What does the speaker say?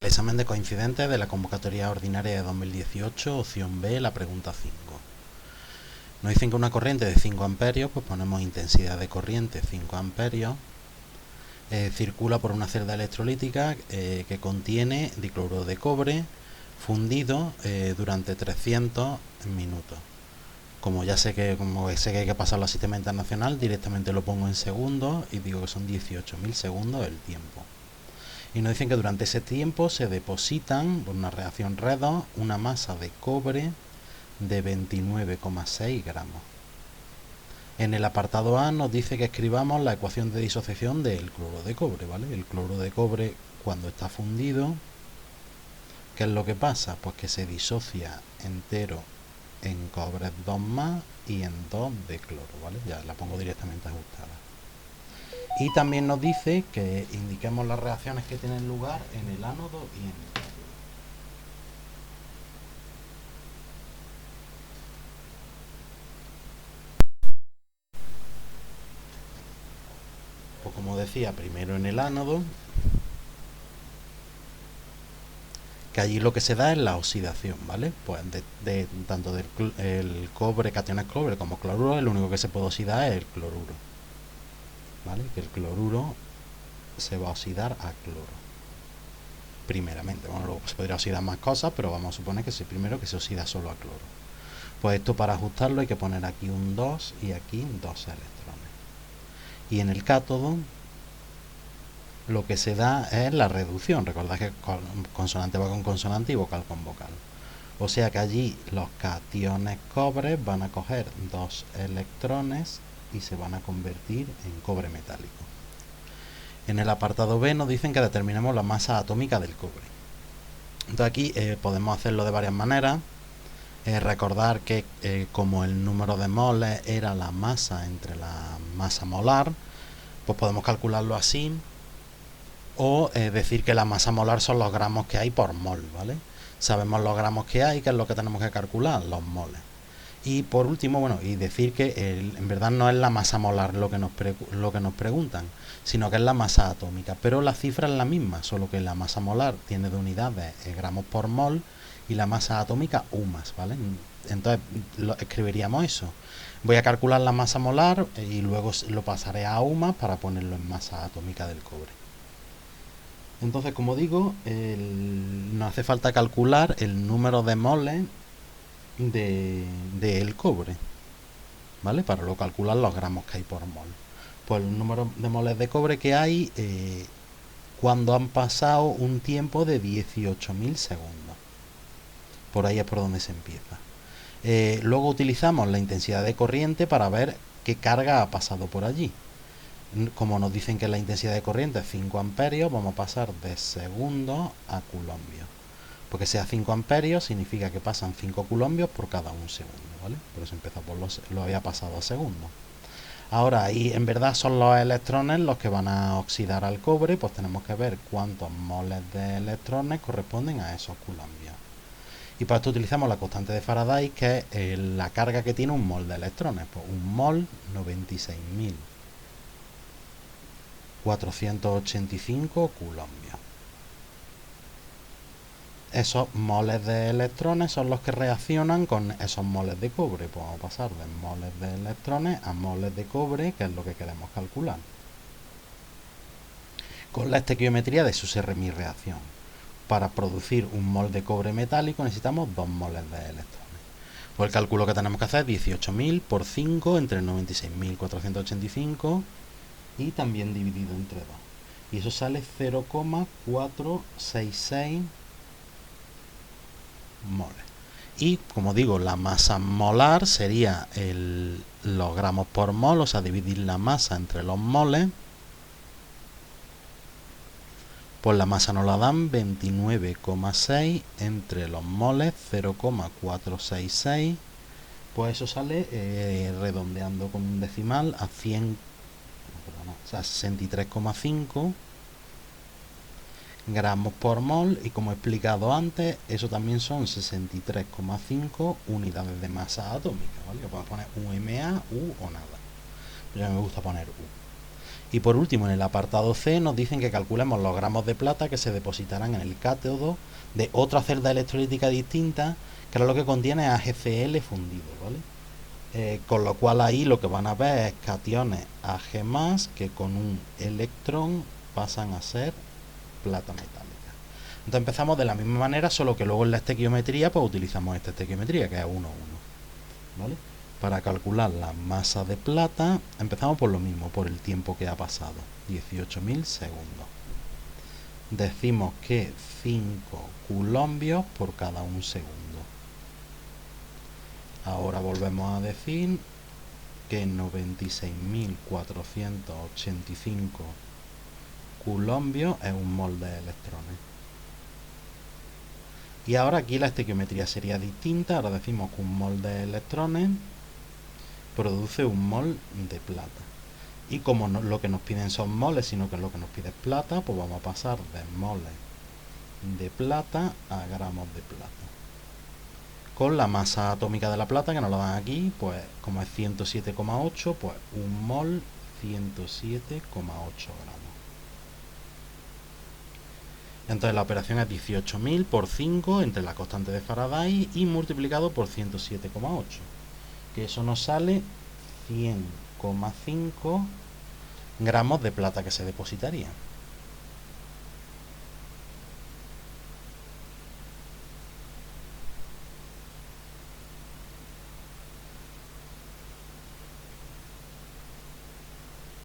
Examen de coincidentes de la convocatoria ordinaria de 2018, opción B, la pregunta 5. Nos dicen que una corriente de 5 amperios, pues ponemos intensidad de corriente 5 amperios, circula por una celda electrolítica que contiene dicloruro de cobre fundido durante 300 minutos. Como sé que hay que pasarlo al sistema internacional, directamente lo pongo en segundos y digo que son 18.000 segundos el tiempo. Y nos dicen que durante ese tiempo se depositan, por una reacción redox, una masa de cobre de 29,6 gramos. En el apartado A nos dice que escribamos la ecuación de disociación del cloruro de cobre, ¿vale? El cloruro de cobre, cuando está fundido, ¿qué es lo que pasa? Pues que se disocia entero en cobre 2+ y en 2 de cloro, ¿vale? Ya la pongo directamente ajustada. Y también nos dice que indiquemos las reacciones que tienen lugar en el ánodo y en el cátodo. Pues como decía, primero en el ánodo, que allí lo que se da es la oxidación, ¿vale? Pues tanto del cobre, cationes cobre como cloruro, lo único que se puede oxidar es el cloruro, ¿vale? Que el cloruro se va a oxidar a cloro, primeramente. Bueno, luego se podría oxidar más cosas, pero vamos a suponer que es primero que se oxida solo a cloro. Pues esto, para ajustarlo, hay que poner aquí un 2 y aquí 2 electrones. Y en el cátodo lo que se da es la reducción. Recordad que consonante va con consonante y vocal con vocal. O sea que allí los cationes cobre van a coger 2 electrones y se van a convertir en cobre metálico. En el apartado B nos dicen que determinemos la masa atómica del cobre. Entonces aquí podemos hacerlo de varias maneras. Recordar que como el número de moles era la masa entre la masa molar, pues podemos calcularlo así, o decir que la masa molar son los gramos que hay por mol, ¿vale? Sabemos los gramos que hay, que es lo que tenemos que calcular, los moles. Y por último, bueno, y decir que en verdad no es la masa molar lo que nos preguntan, sino que es la masa atómica, pero la cifra es la misma, solo que la masa molar tiene de unidades gramos por mol y la masa atómica UMAS, ¿vale? Entonces escribiríamos eso. Voy a calcular la masa molar y luego lo pasaré a UMAS para ponerlo en masa atómica del cobre. Entonces, como digo, nos hace falta calcular el número de moles del cobre, ¿vale? Para luego calcular los gramos que hay por mol. Pues el número de moles de cobre que hay cuando han pasado un tiempo de 18.000 segundos. Por ahí es por donde se empieza. Luego utilizamos la intensidad de corriente para ver qué carga ha pasado por allí. Como nos dicen que la intensidad de corriente es 5 amperios, vamos a pasar de segundos a culombios. Porque sea 5 amperios significa que pasan 5 culombios por cada un segundo, ¿vale? Por eso empezó por lo había pasado a segundos. Ahora, ahí en verdad son los electrones los que van a oxidar al cobre, pues tenemos que ver cuántos moles de electrones corresponden a esos culombios. Y para esto utilizamos la constante de Faraday, que es la carga que tiene un mol de electrones. Pues un mol, 96.485 culombios. Esos moles de electrones son los que reaccionan con esos moles de cobre. Pues vamos a pasar de moles de electrones a moles de cobre, que es lo que queremos calcular, con la estequiometría de su mi reacción. Para producir un mol de cobre metálico necesitamos 2 moles de electrones. Pues el cálculo que tenemos que hacer es 18.000 por 5 entre 96.485 y también dividido entre 2. Y eso sale 0,466 moles. Y como digo, la masa molar sería los gramos por mol, o sea, dividir la masa entre los moles. Pues la masa nos la dan 29,6 entre los moles 0,466. Pues eso sale redondeando con un decimal a 100, o sea, 63,5 gramos por mol, y como he explicado antes, eso también son 63,5 unidades de masa atómica, ¿vale? Que podemos poner UMA, U o nada. Pero a mí me gusta poner U. Y por último, en el apartado C nos dicen que calculemos los gramos de plata que se depositarán en el cátodo de otra celda electrolítica distinta, que es lo que contiene AgCl fundido, ¿vale? Con lo cual ahí lo que van a ver es cationes Ag+, que con un electrón pasan a ser plata metálica. Entonces empezamos de la misma manera, solo que luego en la estequiometría pues utilizamos esta estequiometría, que es 1,1, ¿vale? Para calcular la masa de plata empezamos por lo mismo, por el tiempo que ha pasado, 18.000 segundos. Decimos que 5 coulombios por cada un segundo. Ahora volvemos a decir que 96.485 coulombios es un mol de electrones. Y ahora aquí la estequiometría sería distinta. Ahora decimos que un mol de electrones produce un mol de plata. Y como no, lo que nos piden son moles, sino que lo que nos pide es plata, pues vamos a pasar de moles de plata a gramos de plata. Con la masa atómica de la plata, que nos lo dan aquí, pues como es 107,8, pues un mol 107,8 gramos. Entonces la operación es 18.000 por 5 entre la constante de Faraday y multiplicado por 107,8, que eso nos sale 100,5 gramos de plata que se depositaría.